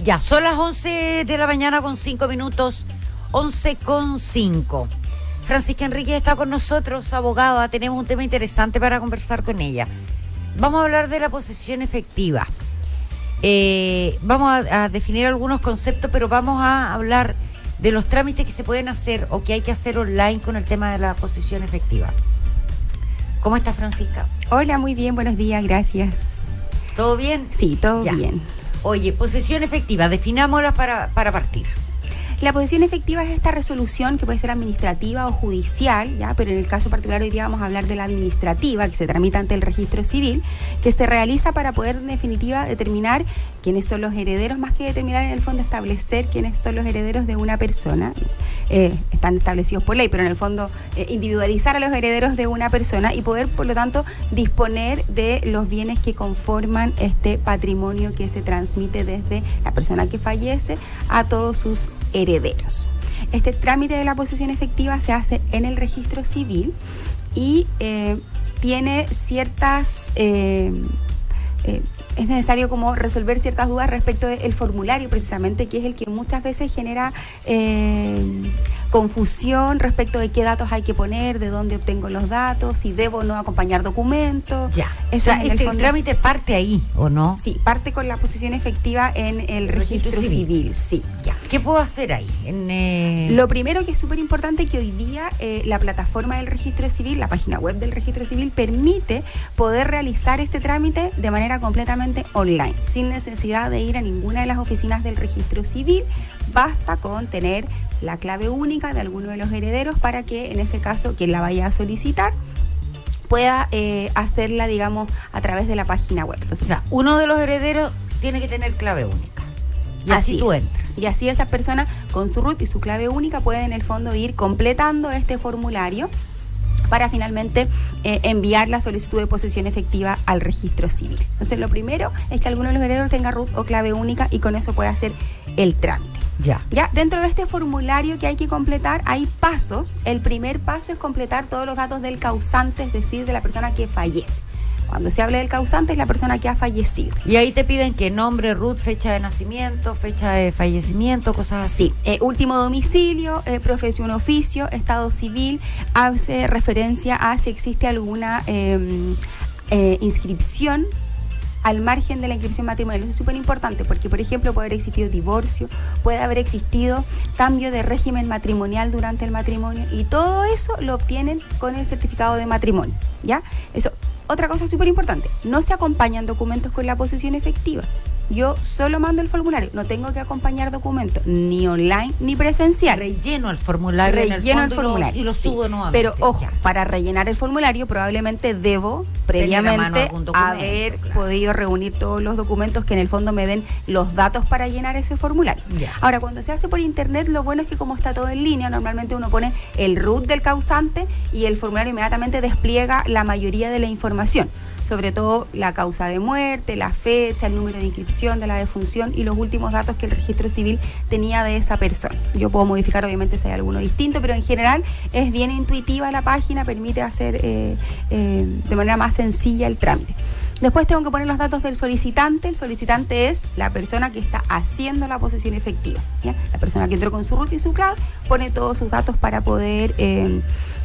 Ya, son las 11 de la mañana con 5 minutos, 11:05. Francisca Enríquez está con nosotros, abogada. Tenemos un tema interesante para conversar con ella. Vamos a hablar de la posesión efectiva. Vamos a definir algunos conceptos, pero vamos a hablar de los trámites que se pueden hacer o que hay que hacer online con el tema de la posesión efectiva. ¿Cómo estás, Francisca? Hola, muy bien, buenos días, gracias. ¿Todo bien? Sí, todo bien. Oye, posesión efectiva, definámosla para partir. La posesión efectiva es esta resolución que puede ser administrativa o judicial, ¿ya? Pero en el caso particular hoy día vamos a hablar de la administrativa, que se tramita ante el registro civil, que se realiza para poder en definitiva determinar quiénes son los herederos, más que determinar en el fondo establecer quiénes son los herederos de una persona. Están establecidos por ley, pero en el fondo individualizar a los herederos de una persona y poder, por lo tanto, disponer de los bienes que conforman este patrimonio que se transmite desde la persona que fallece a todos sus herederos. Este trámite de la posesión efectiva se hace en el registro civil y tiene ciertas... es necesario como resolver ciertas dudas respecto del formulario precisamente, que es el que muchas veces genera confusión respecto de qué datos hay que poner, de dónde obtengo los datos, si debo o no acompañar documentos. Ya, eso, o sea, el trámite parte ahí, ¿o no? Sí, parte con la posesión efectiva en el registro civil. Sí, ya. ¿Qué puedo hacer ahí? Lo primero que es súper importante que hoy día la plataforma del registro civil, la página web del registro civil, permite poder realizar este trámite de manera completamente online, sin necesidad de ir a ninguna de las oficinas del registro civil. Basta con tener la clave única de alguno de los herederos para que en ese caso quien la vaya a solicitar pueda hacerla, digamos, a través de la página web. Entonces, o sea, uno de los herederos tiene que tener clave única. Y así tú entras. Y así esas personas con su RUT y su clave única pueden en el fondo ir completando este formulario para finalmente enviar la solicitud de posesión efectiva al registro civil. Entonces, lo primero es que alguno de los herederos tenga RUT o clave única y con eso puede hacer el trámite. Ya, dentro de este formulario que hay que completar hay pasos. El primer paso es completar todos los datos del causante, es decir, de la persona que fallece. Cuando se habla del causante es la persona que ha fallecido. Y ahí te piden que nombre, RUT, fecha de nacimiento, fecha de fallecimiento, cosas así. Sí, último domicilio, profesión, oficio, estado civil, hace referencia a si existe alguna inscripción al margen de la inscripción matrimonial. Eso es súper importante porque, por ejemplo, puede haber existido divorcio, puede haber existido cambio de régimen matrimonial durante el matrimonio y todo eso lo obtienen con el certificado de matrimonio, ¿ya? Eso. Otra cosa súper importante, no se acompañan documentos con la posesión efectiva. Yo solo mando el formulario, no tengo que acompañar documentos, ni online ni presencial. Relleno el formulario, y lo subo nuevamente. Pero ojo, para rellenar el formulario probablemente debo previamente haber podido reunir todos los documentos que en el fondo me den los datos para llenar ese formulario. Ya. Ahora, cuando se hace por internet, lo bueno es que como está todo en línea, normalmente uno pone el RUT del causante y el formulario inmediatamente despliega la mayoría de la información, sobre todo la causa de muerte, la fecha, el número de inscripción de la defunción y los últimos datos que el registro civil tenía de esa persona. Yo puedo modificar obviamente si hay alguno distinto, pero en general es bien intuitiva la página, permite hacer de manera más sencilla el trámite. Después tengo que poner los datos del solicitante. El solicitante es la persona que está haciendo la posesión efectiva, ¿ya? La persona que entró con su RUT y su clave pone todos sus datos para poder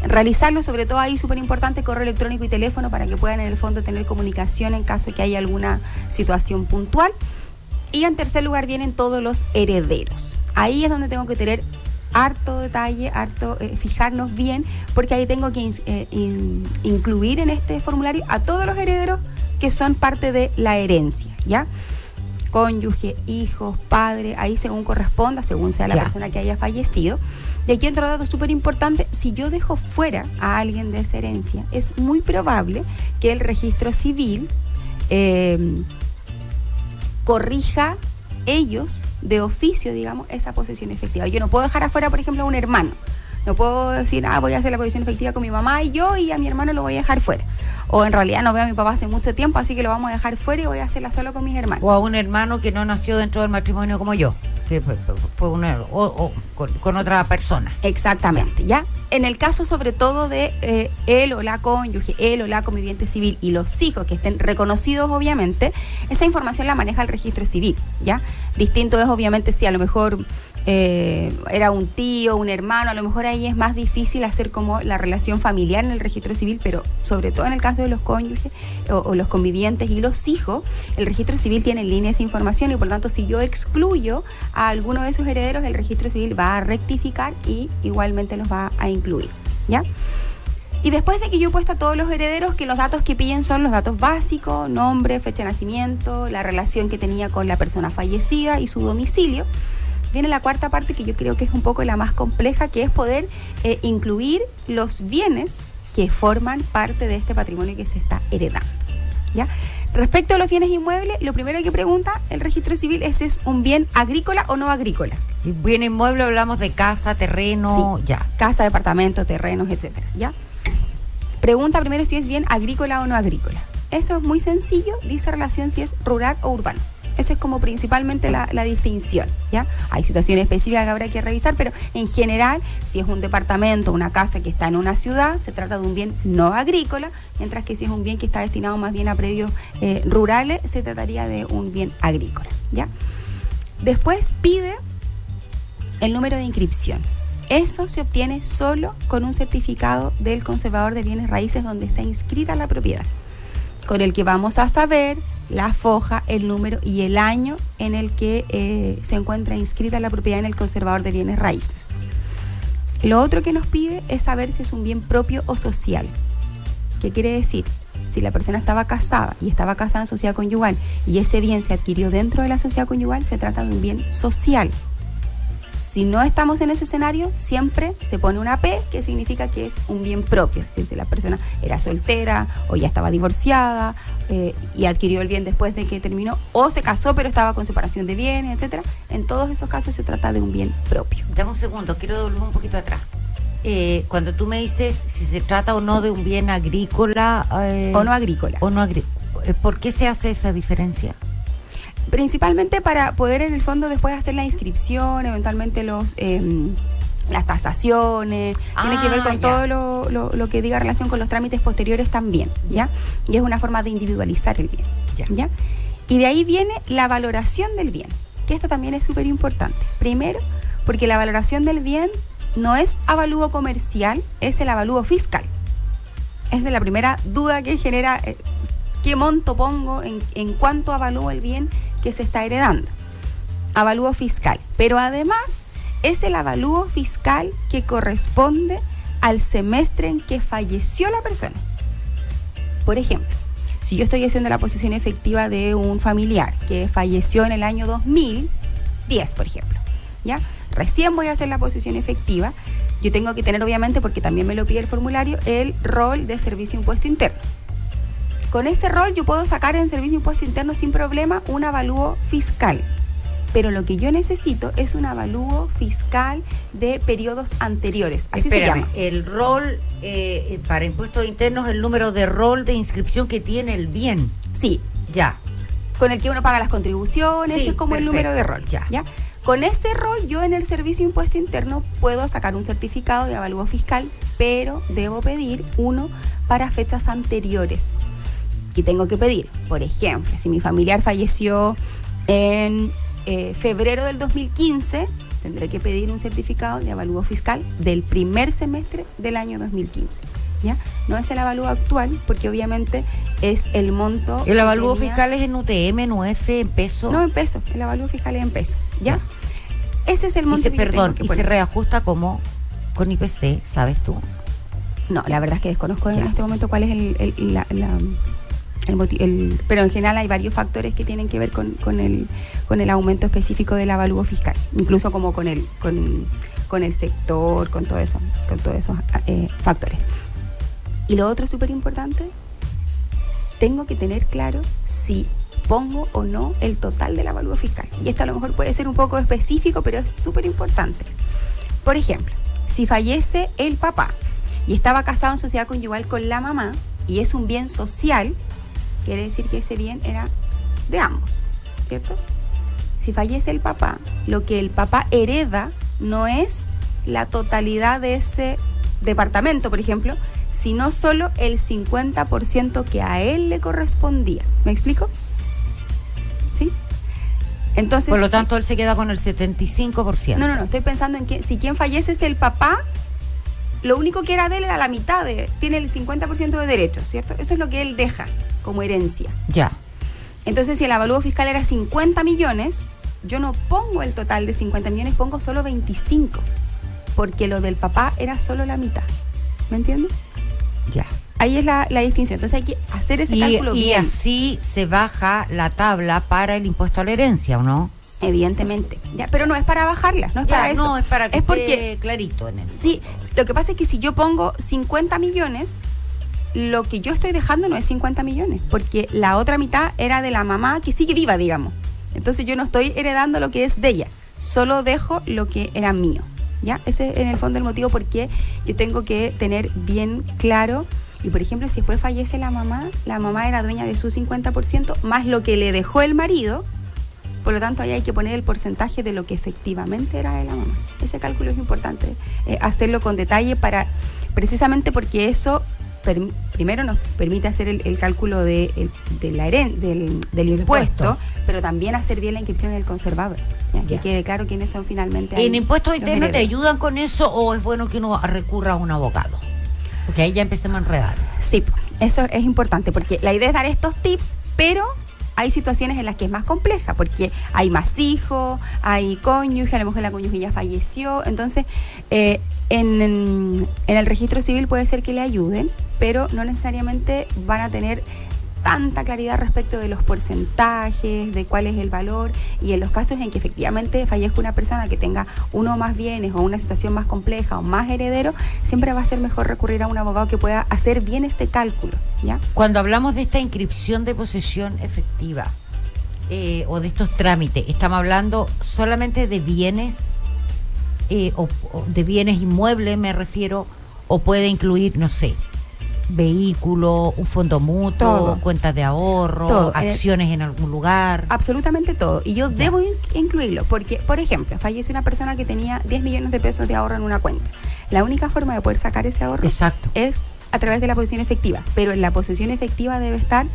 realizarlo. Sobre todo ahí súper importante correo electrónico y teléfono para que puedan en el fondo tener comunicación en caso de que haya alguna situación puntual. Y en tercer lugar vienen todos los herederos. Ahí es donde tengo que tener harto detalle, fijarnos bien, porque ahí tengo que incluir en este formulario a todos los herederos que son parte de la herencia, ¿ya? Cónyuge, hijos, padre, ahí según corresponda, según sea la persona que haya fallecido. Y aquí otro dato súper importante, si yo dejo fuera a alguien de esa herencia, es muy probable que el registro civil corrija ellos de oficio, digamos, esa posesión efectiva. Yo no puedo dejar afuera, por ejemplo, a un hermano. No puedo decir, voy a hacer la posesión efectiva con mi mamá y yo, y a mi hermano lo voy a dejar fuera. O en realidad no veo a mi papá hace mucho tiempo, así que lo vamos a dejar fuera y voy a hacerla solo con mis hermanos. O a un hermano que no nació dentro del matrimonio como yo, que fue con otra persona. Exactamente, ¿ya? En el caso sobre todo de él o la cónyuge, él o la conviviente civil y los hijos que estén reconocidos, obviamente, esa información la maneja el registro civil, ¿ya? Distinto es obviamente si a lo mejor era un tío, un hermano, a lo mejor ahí es más difícil hacer como la relación familiar en el registro civil, pero sobre todo en el caso de los cónyuges o los convivientes y los hijos, el registro civil tiene en línea esa información y por lo tanto si yo excluyo a alguno de esos herederos, el registro civil va a rectificar y igualmente los va a incluir, ¿ya? Y después de que yo he puesto a todos los herederos, que los datos que piden son los datos básicos, nombre, fecha de nacimiento, la relación que tenía con la persona fallecida y su domicilio, viene la cuarta parte que yo creo que es un poco la más compleja, que es poder incluir los bienes que forman parte de este patrimonio que se está heredando, ¿ya? Respecto a los bienes inmuebles, lo primero que pregunta el registro civil es si es un bien agrícola o no agrícola. Y bien inmueble hablamos de casa, terreno, sí, ya. Casa, departamento, terrenos, etcétera, ¿ya? Pregunta primero si es bien agrícola o no agrícola. Eso es muy sencillo, dice relación si es rural o urbano. Esa es como principalmente la distinción, ¿ya? Hay situaciones específicas que habrá que revisar, pero en general, si es un departamento, una casa que está en una ciudad, se trata de un bien no agrícola, mientras que si es un bien que está destinado más bien a predios rurales, se trataría de un bien agrícola, ¿ya? Después pide el número de inscripción. Eso se obtiene solo con un certificado del conservador de bienes raíces donde está inscrita la propiedad, con el que vamos a saber la foja, el número y el año en el que se encuentra inscrita la propiedad en el conservador de bienes raíces. Lo otro que nos pide es saber si es un bien propio o social. ¿Qué quiere decir? Si la persona estaba casada y estaba casada en sociedad conyugal y ese bien se adquirió dentro de la sociedad conyugal, se trata de un bien social. Si no estamos en ese escenario, siempre se pone una P, que significa que es un bien propio. Es decir, si la persona era soltera o ya estaba divorciada y adquirió el bien después de que terminó, o se casó pero estaba con separación de bienes, etcétera. En todos esos casos se trata de un bien propio. Dame un segundo, quiero volver un poquito atrás. Cuando tú me dices si se trata o no de un bien agrícola... o no agrícola. ¿Por qué se hace esa diferencia? Principalmente para poder en el fondo después hacer la inscripción, eventualmente las tasaciones, tiene que ver con todo lo que diga relación con los trámites posteriores también, ¿ya? Y es una forma de individualizar el bien, ¿ya? Y de ahí viene la valoración del bien, que esto también es súper importante. Primero, porque la valoración del bien no es avalúo comercial, es el avalúo fiscal. Es de la primera duda que genera qué monto pongo en cuánto avalúo el bien que se está heredando. Avalúo fiscal. Pero además es el avalúo fiscal que corresponde al semestre en que falleció la persona. Por ejemplo, si yo estoy haciendo la posición efectiva de un familiar que falleció en el año 2010, por ejemplo, ¿ya? Recién voy a hacer la posición efectiva. Yo tengo que tener, obviamente, porque también me lo pide el formulario, el rol de servicio impuesto interno. Con este rol yo puedo sacar en servicio impuesto interno sin problema un avalúo fiscal. Pero lo que yo necesito es un avalúo fiscal de periodos anteriores. Así se llama. El rol para impuestos internos es el número de rol de inscripción que tiene el bien. Sí. Ya. Con el que uno paga las contribuciones, sí, es como perfecto. El número de rol. Ya. Con este rol yo en el servicio impuesto interno puedo sacar un certificado de avalúo fiscal, pero debo pedir uno para fechas anteriores. Y tengo que pedir, por ejemplo, si mi familiar falleció en febrero del 2015, tendré que pedir un certificado de avalúo fiscal del primer semestre del año 2015. ¿Ya? No es el avalúo actual, porque obviamente es el monto. ¿El avalúo fiscal es en UTM, en UF, en peso? No, en peso. El avalúo fiscal es en peso. ¿Ya? Ese es el monto que perdón, que ¿y se reajusta como con IPC, sabes tú? No, la verdad es que desconozco en este momento cuál es pero en general hay varios factores que tienen que ver con el aumento específico del avalúo fiscal, incluso como con el sector, con todos esos factores. Y lo otro súper importante, tengo que tener claro si pongo o no el total del avalúo fiscal. Y esto a lo mejor puede ser un poco específico, pero es súper importante. Por ejemplo, si fallece el papá y estaba casado en sociedad conyugal con la mamá y es un bien social, quiere decir que ese bien era de ambos, ¿cierto? Si fallece el papá, lo que el papá hereda no es la totalidad de ese departamento, por ejemplo, sino solo el 50% que a él le correspondía. ¿Me explico? ¿Sí? Entonces, por lo tanto, él se queda con el 75%. No, estoy pensando en que si quien fallece es el papá, lo único que era de él era la mitad, tiene el 50% de derechos, ¿cierto? Eso es lo que él deja como herencia. Ya. Entonces, si el avalúo fiscal era 50 millones, yo no pongo el total de 50 millones, pongo solo 25, porque lo del papá era solo la mitad. ¿Me entiendes? Ya. Ahí es la distinción. Entonces hay que hacer ese cálculo bien. Y así se baja la tabla para el impuesto a la herencia, ¿o no? Evidentemente. Ya, pero no es para bajarla, no es para eso. No, es para que esté clarito en él. Sí, lo que pasa es que si yo pongo 50 millones, lo que yo estoy dejando no es 50 millones, porque la otra mitad era de la mamá que sigue viva, digamos. Entonces yo no estoy heredando lo que es de ella, solo dejo lo que era mío. ¿Ya? Ese es en el fondo el motivo por qué yo tengo que tener bien claro. Y por ejemplo, si después fallece la mamá era dueña de su 50% más lo que le dejó el marido. Por lo tanto, ahí hay que poner el porcentaje de lo que efectivamente era de la mamá. Ese cálculo es importante, hacerlo con detalle precisamente porque eso primero nos permite hacer el cálculo del impuesto, pero también hacer bien la inscripción en el conservador. Que quede claro quiénes son finalmente. ¿En impuestos internos te ayudan con eso o es bueno que uno recurra a un abogado? Porque ahí ya empecemos a enredar. Sí, eso es importante porque la idea es dar estos tips, pero hay situaciones en las que es más compleja porque hay más hijos, hay cónyuge, a lo mejor la cónyuge ya falleció. Entonces, en el registro civil puede ser que le ayuden, pero no necesariamente van a tener tanta claridad respecto de los porcentajes, de cuál es el valor, y en los casos en que efectivamente fallezca una persona que tenga uno o más bienes o una situación más compleja o más heredero, siempre va a ser mejor recurrir a un abogado que pueda hacer bien este cálculo, ¿ya? Cuando hablamos de esta inscripción de posesión efectiva o de estos trámites, ¿estamos hablando solamente de bienes o de bienes inmuebles, me refiero, o puede incluir, no sé, vehículo, un fondo mutuo, todo, cuentas de ahorro, todo, acciones en algún lugar? Absolutamente todo. Y yo debo incluirlo porque, por ejemplo, fallece una persona que tenía 10 millones de pesos de ahorro en una cuenta. La única forma de poder sacar ese ahorro es a través de la posesión efectiva. Pero en la posesión efectiva debe estar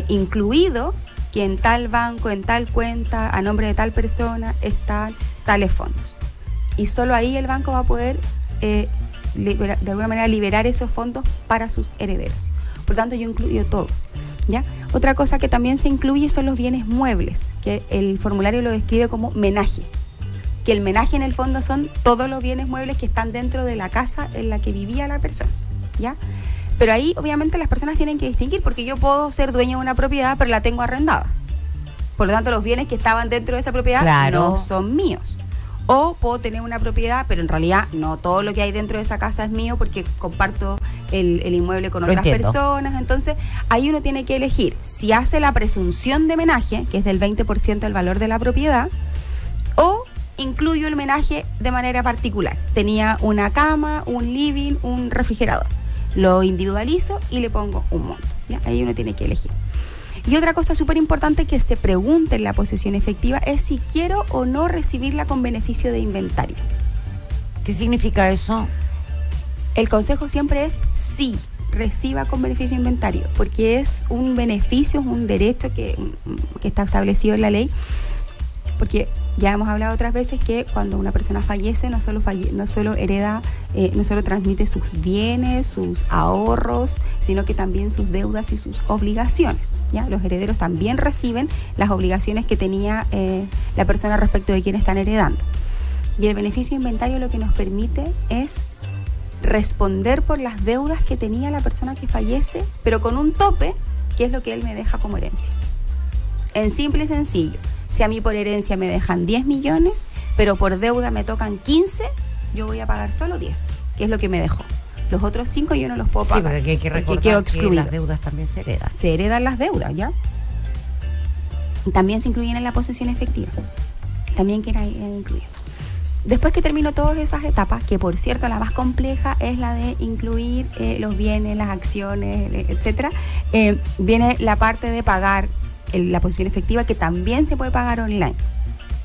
incluido que en tal banco, en tal cuenta, a nombre de tal persona, están tales fondos. Y solo ahí el banco va a poder de alguna manera liberar esos fondos para sus herederos. Por tanto, yo incluyo todo, ¿ya? Otra cosa que también se incluye son los bienes muebles, que el formulario lo describe como menaje, que el menaje en el fondo son todos los bienes muebles que están dentro de la casa en la que vivía la persona, ¿ya? Pero ahí obviamente las personas tienen que distinguir, porque yo puedo ser dueña de una propiedad pero la tengo arrendada, por lo tanto los bienes que estaban dentro de esa propiedad no son míos. O puedo tener una propiedad, pero en realidad no todo lo que hay dentro de esa casa es mío porque comparto el inmueble con otras personas. Entonces, ahí uno tiene que elegir si hace la presunción de menaje, que es del 20% del valor de la propiedad, o incluyo el menaje de manera particular. Tenía una cama, un living, un refrigerador. Lo individualizo y le pongo un monto, ¿ya? Ahí uno tiene que elegir. Y otra cosa súper importante que se pregunte en la posesión efectiva es si quiero o no recibirla con beneficio de inventario. ¿Qué significa eso? El consejo siempre es sí, reciba con beneficio de inventario, porque es un beneficio, es un derecho que está establecido en la ley, porque ya hemos hablado otras veces que cuando una persona fallece no solo hereda, no solo transmite sus bienes, sus ahorros, sino que también sus deudas y sus obligaciones, ¿ya? Los herederos también reciben las obligaciones que tenía la persona respecto de quien están heredando. Y el beneficio de inventario lo que nos permite es responder por las deudas que tenía la persona que fallece, pero con un tope, que es lo que él me deja como herencia. En simple y sencillo. Si a mí por herencia me dejan 10 millones, pero por deuda me tocan 15, yo voy a pagar solo 10, que es lo que me dejó. Los otros 5 yo no los puedo pagar. Sí, porque hay que recordar que las deudas también se heredan. Se heredan las deudas, ¿ya? Y también se incluyen en la posesión efectiva. También queda incluido. Después que termino todas esas etapas, que por cierto la más compleja es la de incluir los bienes, las acciones, etcétera, viene la parte de pagar la posesión efectiva, que también se puede pagar online.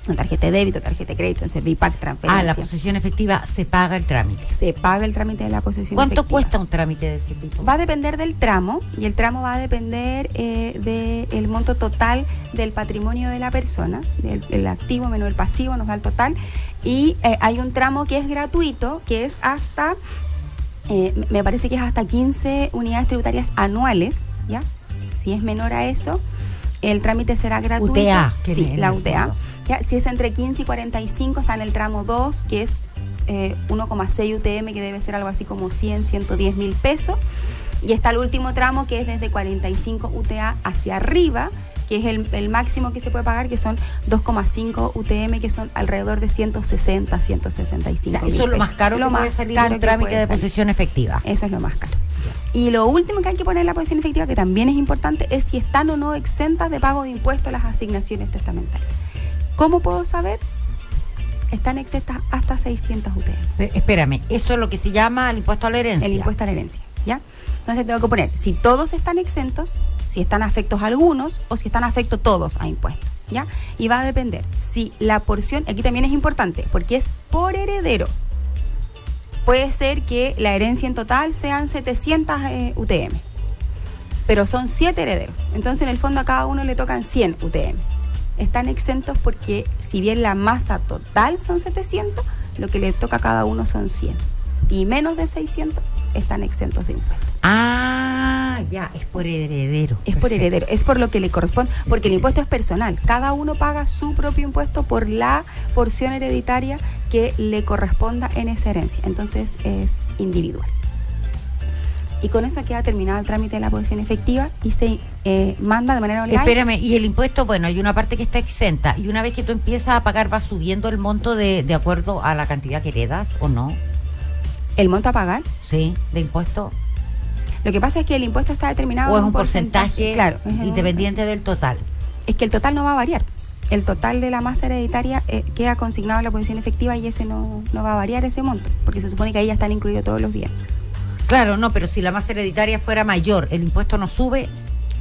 Una tarjeta de débito, tarjeta de crédito, en Servipack, transferencia. La posesión efectiva, se paga el trámite. Se paga el trámite de la posesión efectiva. ¿Cuánto cuesta un trámite de ese tipo? Va a depender del tramo, y el tramo va a depender del monto total del patrimonio de la persona, el activo menos el pasivo, nos da el total. Y hay un tramo que es gratuito, que es hasta, me parece que es hasta 15 unidades tributarias anuales, ¿ya? Si es menor a eso, el trámite será gratuito. UTA. Sí, la UTA. ¿Ya? Si es entre 15 y 45, está en el tramo 2, que es 1,6 UTM, que debe ser algo así como 110 mil pesos. Y está el último tramo, que es desde 45 UTA hacia arriba, que es el máximo que se puede pagar, que son 2,5 UTM, que son alrededor de 160, 165 mil pesos. Eso es lo más caro que puede salir un trámite de posesión efectiva. Eso es lo más caro. Y lo último que hay que poner en la posesión efectiva, que también es importante, es si están o no exentas de pago de impuestos las asignaciones testamentarias. ¿Cómo puedo saber? Están exentas hasta 600 UTM. Espérame, eso es lo que se llama el impuesto a la herencia. El impuesto a la herencia, ¿ya? Entonces tengo que poner si todos están exentos, si están afectos algunos o si están afectos todos a impuestos, ¿ya? Y va a depender si la porción, aquí también es importante, porque es por heredero. Puede ser que la herencia en total sean 700 UTM, pero son 7 herederos. Entonces, en el fondo, a cada uno le tocan 100 UTM. Están exentos porque, si bien la masa total son 700, lo que le toca a cada uno son 100. Y menos de 600 están exentos de impuestos. Ya, es por heredero. Es por heredero, es por lo que le corresponde, porque el impuesto es personal. Cada uno paga su propio impuesto por la porción hereditaria que le corresponda en esa herencia. Entonces es individual. Y con eso queda terminado el trámite de la posesión efectiva y se manda de manera online. Espérame, y el impuesto, bueno, hay una parte que está exenta, y una vez que tú empiezas a pagar, ¿va subiendo el monto de acuerdo a la cantidad que heredas o no? ¿El monto a pagar? Sí, de impuesto. Lo que pasa es que el impuesto está determinado o es un porcentaje claro, independiente del total. Es que el total no va a variar. El total de la masa hereditaria queda consignado en la posesión efectiva y ese no va a variar ese monto, porque se supone que ahí ya están incluidos todos los bienes. Claro, no, pero si la masa hereditaria fuera mayor, ¿el impuesto no sube?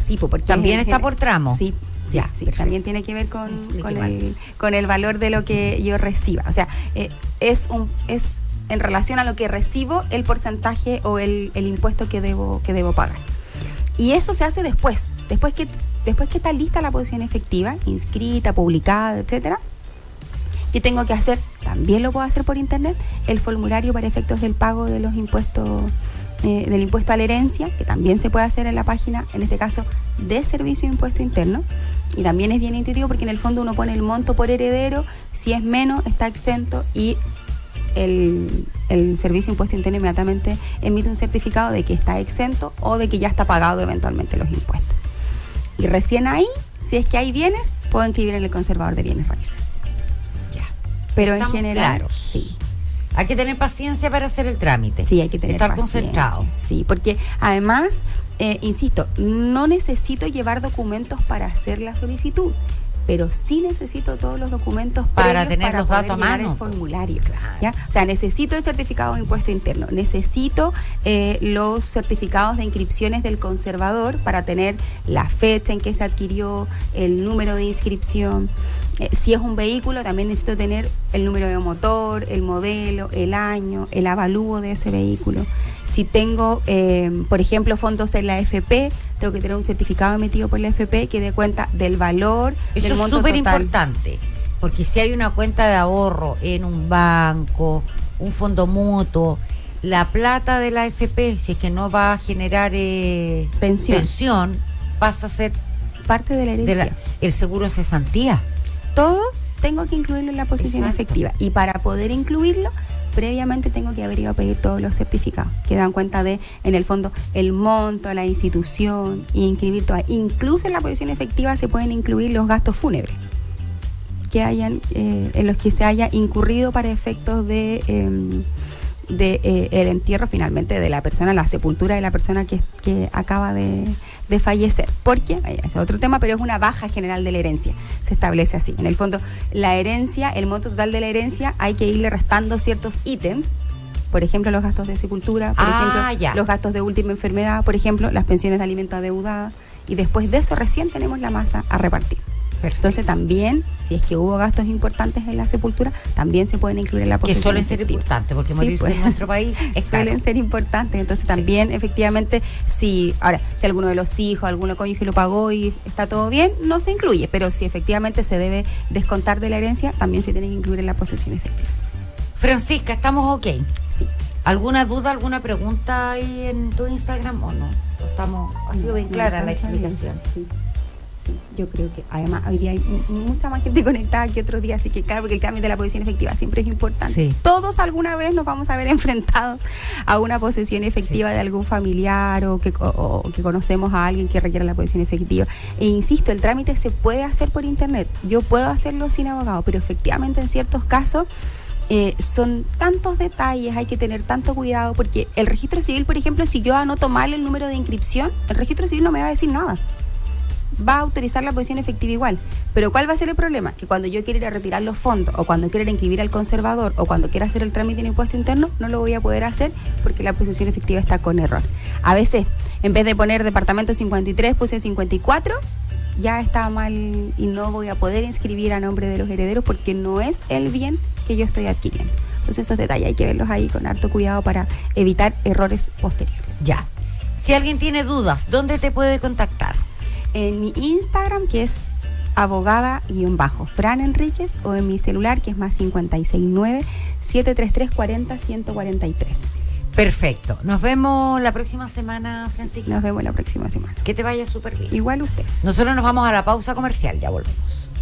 Sí, porque también está por tramo. Sí, ya, sí, también tiene que ver con el valor de lo que yo reciba. O sea, es en relación a lo que recibo el porcentaje o el impuesto que debo pagar. Y eso se hace después que está lista la posesión efectiva, inscrita, publicada, etcétera. Yo tengo que hacer, también lo puedo hacer por internet, el formulario para efectos del pago de los impuestos, del impuesto a la herencia, que también se puede hacer en la página, en este caso, de Servicio de Impuesto Interno. Y también es bien intuitivo porque en el fondo uno pone el monto por heredero, si es menos está exento y el Servicio de Impuesto Interno inmediatamente emite un certificado de que está exento o de que ya está pagado eventualmente los impuestos. Y recién ahí, si es que hay bienes, puedo inscribir en el conservador de bienes raíces. Pero en general, claros. Sí. Hay que tener paciencia para hacer el trámite. Sí, hay que tener estar paciencia. Concentrado. Sí, porque además, insisto, no necesito llevar documentos para hacer la solicitud, pero sí necesito todos los documentos para tener para los poder datos a llenar mano. El formulario. Claro. ¿Ya? O sea, necesito el certificado de impuesto interno, necesito los certificados de inscripciones del conservador para tener la fecha en que se adquirió, el número de inscripción. Si es un vehículo, también necesito tener el número de motor, el modelo, el año, el avalúo de ese vehículo. Si tengo, por ejemplo, fondos en la AFP, tengo que tener un certificado emitido por la AFP que dé cuenta del valor, eso del monto total. Eso es súper total. importante, porque si hay una cuenta de ahorro en un banco, un fondo mutuo, la plata de la AFP, si es que no va a generar pensión, pasa a ser parte de la herencia. El seguro de cesantía. Todo tengo que incluirlo en la posesión Exacto. efectiva. Y para poder incluirlo, previamente tengo que haber ido a pedir todos los certificados que dan cuenta de, en el fondo, el monto, la institución, y inscribir todas. Incluso en la posesión efectiva se pueden incluir los gastos fúnebres que hayan, en los que se haya incurrido para efectos de el entierro finalmente de la persona, la sepultura de la persona que acaba de fallecer, porque ese es otro tema, pero es una baja general de la herencia, se establece así. En el fondo, la herencia, el monto total de la herencia, hay que irle restando ciertos ítems, por ejemplo, los gastos de sepultura, por ejemplo, los gastos de última enfermedad, por ejemplo, las pensiones de alimento adeudadas, y después de eso recién tenemos la masa a repartir. Perfecto. Entonces también, si es que hubo gastos importantes en la sepultura, también se pueden incluir en la posesión. Que suelen ser importantes, porque morirse en nuestro país es caro. Suelen ser importantes, entonces también efectivamente, si alguno de los hijos, alguno cónyuge lo pagó y está todo bien, no se incluye, pero si efectivamente se debe descontar de la herencia, también se tiene que incluir en la posesión efectiva. Francisca, ¿estamos ok? Sí. ¿Alguna duda, alguna pregunta ahí en tu Instagram o no? Ha sido bien clara la explicación. Sí. Sí, yo creo que además hoy día hay mucha más gente conectada que otros días, así que claro, porque el cambio de la posesión efectiva siempre es importante. Sí. Todos alguna vez nos vamos a ver enfrentados a una posesión efectiva de algún familiar o que conocemos a alguien que requiere la posesión efectiva. E insisto, el trámite se puede hacer por internet. Yo puedo hacerlo sin abogado, pero efectivamente en ciertos casos son tantos detalles, hay que tener tanto cuidado, porque el registro civil, por ejemplo, si yo anoto mal el número de inscripción, el registro civil no me va a decir nada. Va a autorizar la posesión efectiva igual. Pero ¿cuál va a ser el problema? Que cuando yo quiera ir a retirar los fondos, o cuando quiera ir a inscribir al conservador, o cuando quiera hacer el trámite en impuesto interno, no lo voy a poder hacer porque la posesión efectiva está con error. A veces, en vez de poner departamento 53, puse 54, ya está mal y no voy a poder inscribir a nombre de los herederos porque no es el bien que yo estoy adquiriendo. Entonces esos detalles hay que verlos ahí con harto cuidado para evitar errores posteriores. Ya. Si alguien tiene dudas, ¿dónde te puede contactar? En mi Instagram, que es abogada_Fran Enríquez, o en mi celular, que es más 569-733-40-143. Perfecto. Nos vemos la próxima semana, Francisca. Nos vemos la próxima semana. Que te vaya súper bien. Igual ustedes. Nosotros nos vamos a la pausa comercial, ya volvemos.